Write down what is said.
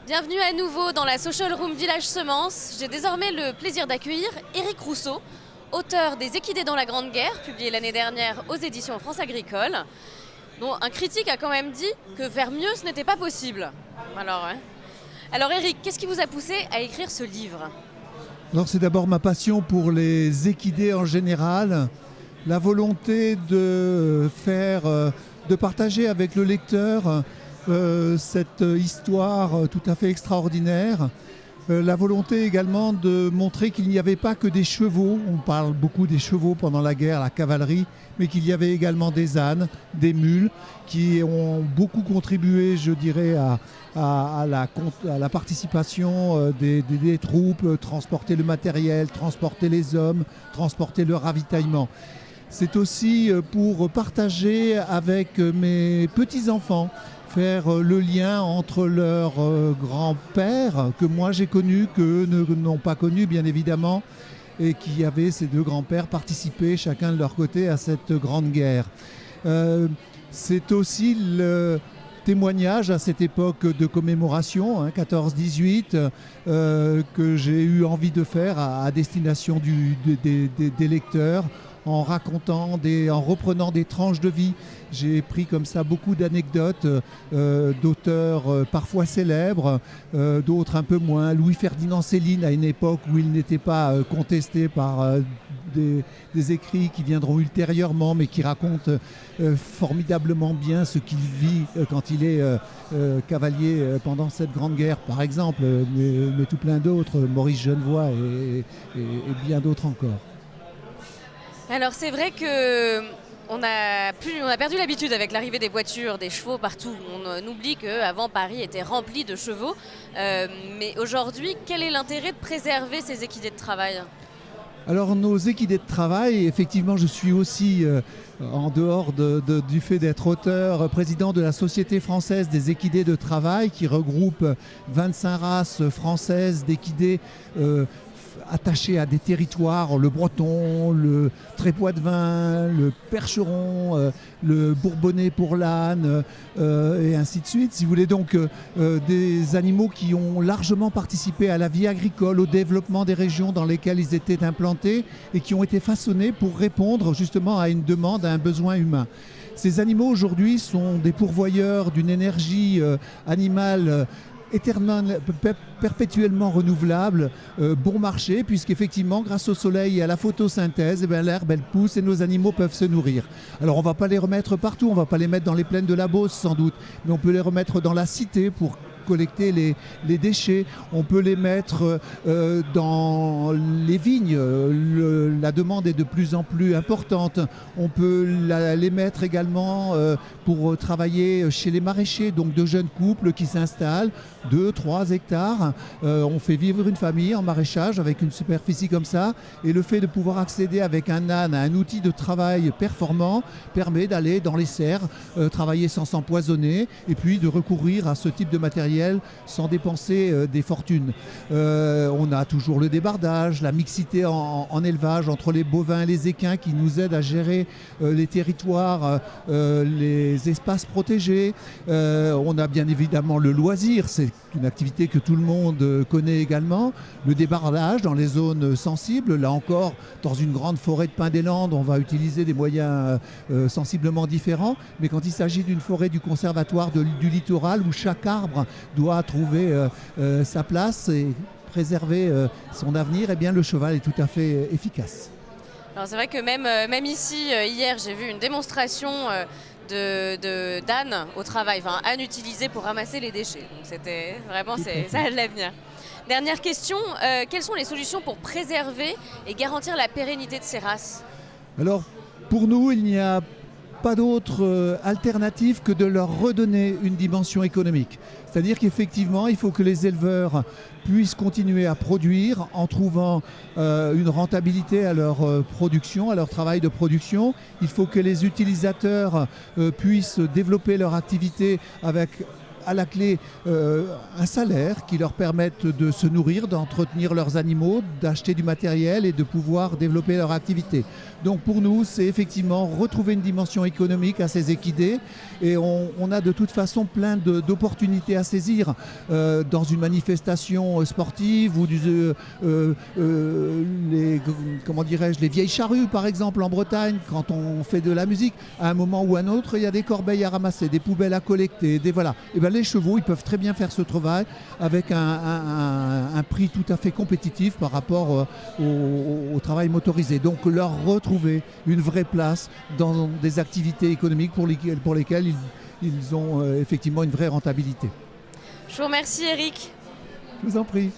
Bienvenue à nouveau dans la Social Room Village Semences. J'ai désormais le plaisir d'accueillir Éric Rousseau, auteur des Équidés dans la Grande Guerre, publié l'année dernière aux éditions France Agricole, dont un critique a quand même dit que faire mieux, ce n'était pas possible. Alors Éric, qu'est-ce qui vous a poussé à écrire ce livre ? Alors c'est d'abord ma passion pour les équidés en général, la volonté de partager avec le lecteur cette histoire tout à fait extraordinaire. La volonté également de montrer qu'il n'y avait pas que des chevaux, on parle beaucoup des chevaux pendant la guerre, la cavalerie, mais qu'il y avait également des ânes, des mules, qui ont beaucoup contribué, je dirais, à la participation des troupes, transporter le matériel, transporter les hommes, transporter le ravitaillement. C'est aussi pour partager avec mes petits-enfants, faire le lien entre leur grand-père, que moi j'ai connu, qu'eux n'ont pas connu bien évidemment, et qui avaient, ces deux grands-pères, participé chacun de leur côté à cette grande guerre. C'est aussi le témoignage à cette époque de commémoration, 14-18, que j'ai eu envie de faire à destination des lecteurs, en reprenant des tranches de vie. J'ai pris comme ça beaucoup d'anecdotes d'auteurs parfois célèbres, d'autres un peu moins. Louis-Ferdinand Céline, à une époque où il n'était pas contesté par des écrits qui viendront ultérieurement, mais qui racontent formidablement bien ce qu'il vit quand il est cavalier pendant cette grande guerre, par exemple, mais tout plein d'autres, Maurice Genevoix et bien d'autres encore. Alors c'est vrai que on a perdu l'habitude avec l'arrivée des voitures, des chevaux partout. On oublie qu'avant Paris était rempli de chevaux. Mais aujourd'hui, quel est l'intérêt de préserver ces équidés de travail ? Alors nos équidés de travail, effectivement je suis aussi, en dehors du fait d'être auteur, président de la Société française des équidés de travail qui regroupe 25 races françaises d'équidés attachés à des territoires, le breton, le trépoitvin, le percheron, le bourbonnais pour l'âne, et ainsi de suite. Si vous voulez, donc des animaux qui ont largement participé à la vie agricole, au développement des régions dans lesquelles ils étaient implantés et qui ont été façonnés pour répondre justement à une demande, à un besoin humain. Ces animaux aujourd'hui sont des pourvoyeurs d'une énergie animale perpétuellement renouvelable, bon marché, puisqu'effectivement, grâce au soleil et à la photosynthèse, l'herbe, elle pousse et nos animaux peuvent se nourrir. Alors, on ne va pas les remettre partout, on ne va pas les mettre dans les plaines de la Beauce, sans doute, mais on peut les remettre dans la cité pour collecter les déchets, on peut les mettre dans les vignes, la demande est de plus en plus importante, on peut les mettre également pour travailler chez les maraîchers, donc de jeunes couples qui s'installent, 2-3 hectares, on fait vivre une famille en maraîchage avec une superficie comme ça, et le fait de pouvoir accéder avec un âne à un outil de travail performant permet d'aller dans les serres, travailler sans s'empoisonner, et puis de recourir à ce type de matériel sans dépenser des fortunes. On a toujours le débardage, la mixité en élevage entre les bovins et les équins qui nous aident à gérer les territoires, les espaces protégés. On a bien évidemment le loisir, c'est une activité que tout le monde connaît également. Le débardage dans les zones sensibles, là encore, dans une grande forêt de pins des Landes, on va utiliser des moyens sensiblement différents, mais quand il s'agit d'une forêt du conservatoire du littoral où chaque arbre doit trouver sa place et préserver son avenir, eh bien le cheval est tout à fait efficace. Alors c'est vrai que même ici, hier, j'ai vu une démonstration d'âne au travail, âne utilisé pour ramasser les déchets. Donc c'était vraiment, ça a de l'avenir. Dernière question, quelles sont les solutions pour préserver et garantir la pérennité de ces races ? Alors pour nous, il n'y a pas d'autre alternative que de leur redonner une dimension économique. C'est-à-dire qu'effectivement, il faut que les éleveurs puissent continuer à produire en trouvant une rentabilité à leur production, à leur travail de production. Il faut que les utilisateurs puissent développer leur activité avec à la clé un salaire qui leur permette de se nourrir, d'entretenir leurs animaux, d'acheter du matériel et de pouvoir développer leur activité. Donc pour nous, c'est effectivement retrouver une dimension économique à ces équidés et on a de toute façon plein d'opportunités à saisir dans une manifestation sportive ou les vieilles charrues par exemple en Bretagne quand on fait de la musique. À un moment ou à un autre, il y a des corbeilles à ramasser, des poubelles à collecter, voilà. Et bien les chevaux, ils peuvent très bien faire ce travail avec un prix tout à fait compétitif par rapport au travail motorisé. Donc leur retrouver une vraie place dans des activités économiques pour lesquelles ils ont effectivement une vraie rentabilité. Je vous remercie Eric. Je vous en prie.